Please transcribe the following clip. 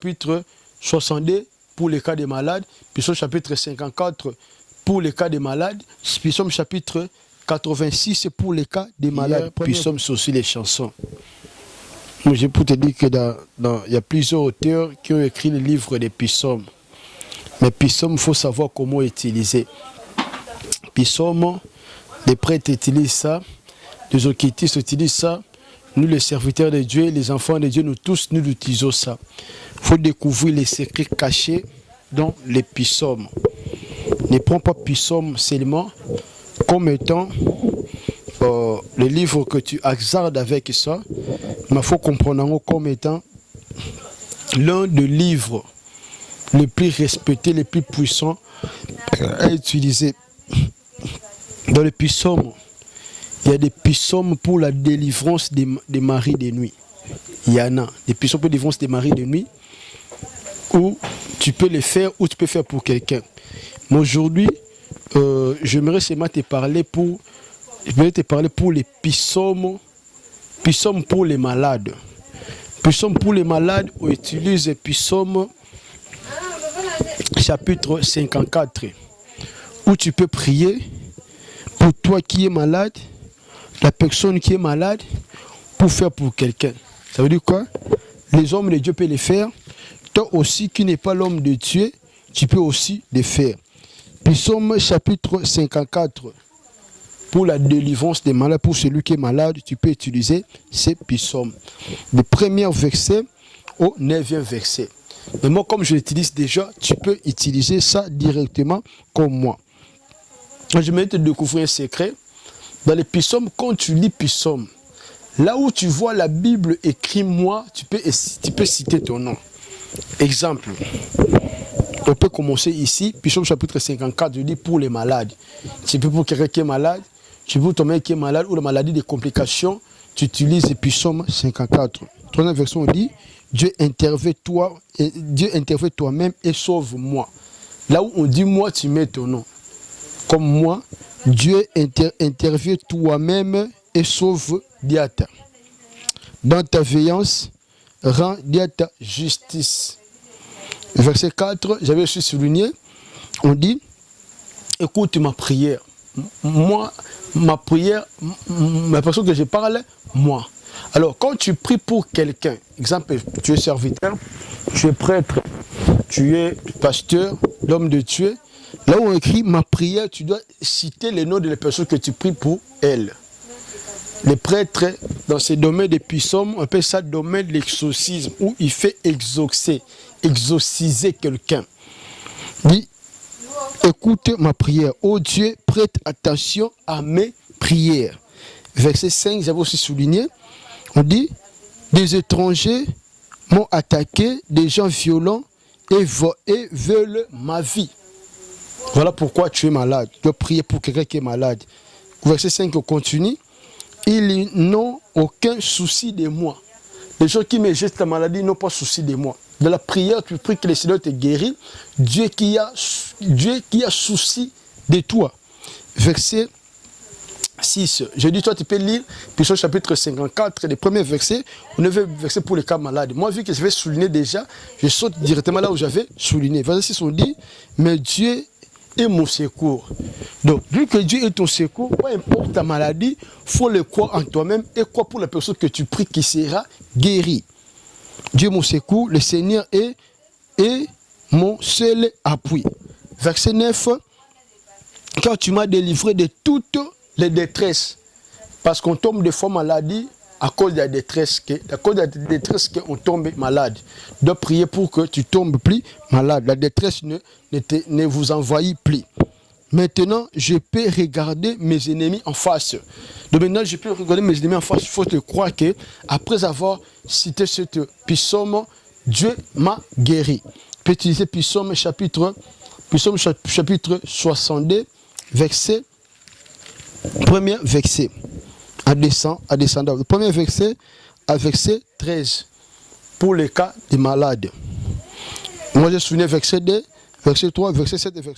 chapitre 62 pour les cas des malades, psaume chapitre 54 pour les cas des malades, psaume chapitre 86 pour les cas des malades, psaume c'est aussi les chansons. Je peux te dire que il y a plusieurs auteurs qui ont écrit le livre des psaumes. Mais psaume, il faut savoir comment utiliser. Psaume, les prêtres utilisent ça, les occultistes utilisent ça, nous les serviteurs de Dieu, les enfants de Dieu, nous tous, nous utilisons ça. Il faut découvrir les secrets cachés dans les psaumes. Ne prends pas psaume seulement comme étant le livre que tu hasardes avec ça, mais il faut comprendre comme étant l'un des livres les plus respectés, les plus puissants à utiliser. Dans les psaumes, il y a des psaumes pour la délivrance des maris de nuit. Il y en a des psaumes pour la délivrance des maris de nuit où tu peux les faire ou tu peux faire pour quelqu'un. Mais aujourd'hui, j'aimerais seulement te parler pour les psaumes pour les malades. Psaumes pour les malades, on utilise psaume chapitre 54 où tu peux prier pour toi qui es malade, la personne qui est malade, pour faire pour quelqu'un. Ça veut dire quoi? Les hommes de Dieu peuvent les faire. Toi aussi qui n'es pas l'homme de Dieu, tu peux aussi les faire. Psaume chapitre 54 pour la délivrance des malades, pour celui qui est malade, tu peux utiliser ces psaumes. Du premier verset au 9e verset. Mais moi, comme je l'utilise déjà, tu peux utiliser ça directement comme moi. Je vais te découvrir un secret. Dans les psaumes, quand tu lis psaumes, là où tu vois la Bible écrit moi, tu peux citer ton nom. Exemple. On peut commencer ici, psaume chapitre 54, je dis pour les malades. Tu peux pour quelqu'un qui est malade, tu peux pour ton mec qui est malade ou la maladie des complications, tu utilises le psaume 54. Troisième version, on dit Dieu intervient toi-même et sauve-moi. Là où on dit moi, tu mets ton nom. Comme moi, Dieu intervient toi-même et sauve Diata. Dans ta veillance, rend Diata justice. Verset 4, j'avais aussi souligné, on dit, écoute ma prière. Moi, ma prière, la personne que je parle, moi. Alors, quand tu pries pour quelqu'un, exemple, tu es serviteur, tu es prêtre, tu es pasteur, l'homme de Dieu, là où on écrit ma prière, tu dois citer les noms de la personne que tu pries pour elle. Les prêtres, dans ces domaines des psaumes, on appelle ça domaine de l'exorcisme, où il fait exorciser quelqu'un. Dit, écoute ma prière. Oh Dieu, prête attention à mes prières. Verset 5, j'avais aussi souligné, on dit, des étrangers m'ont attaqué, des gens violents et veulent ma vie. Voilà pourquoi tu es malade. Tu dois prier pour quelqu'un qui est malade. Verset 5, on continue. Ils n'ont aucun souci de moi. Les gens qui me jettent la maladie n'ont pas souci de moi. De la prière, tu pries que le Seigneur te guérit. Dieu qui a souci de toi. Verset 6. Je dis, toi, tu peux lire, Psaume chapitre 54, les premiers versets, ou 9 versets pour les cas malades. Moi, vu que je vais souligner déjà, je saute directement là où j'avais souligné. Verset 6, on dit, mais Dieu est mon secours. Donc, vu que Dieu est ton secours, peu importe ta maladie, il faut le croire en toi-même et croire pour la personne que tu pries qui sera guérie. Dieu est mon secours, le Seigneur est mon seul appui. Verset 9, car tu m'as délivré de toutes les détresses. Parce qu'on tombe de fois maladie à cause de la détresse, qu'on tombe malade. De prier pour que tu tombes plus malade. La détresse ne vous envahit plus. Maintenant, je peux regarder mes ennemis en face. Donc maintenant, je peux regarder mes ennemis en face. Il faut te croire que après avoir cité cette psaume, Dieu m'a guéri. Tu peux utiliser psaume chapitre 62, verset, premier verset, à descendant. Le premier verset, à verset 13, pour les cas des malades. Moi, j'ai souligné verset 2, verset 3, verset 7 et verset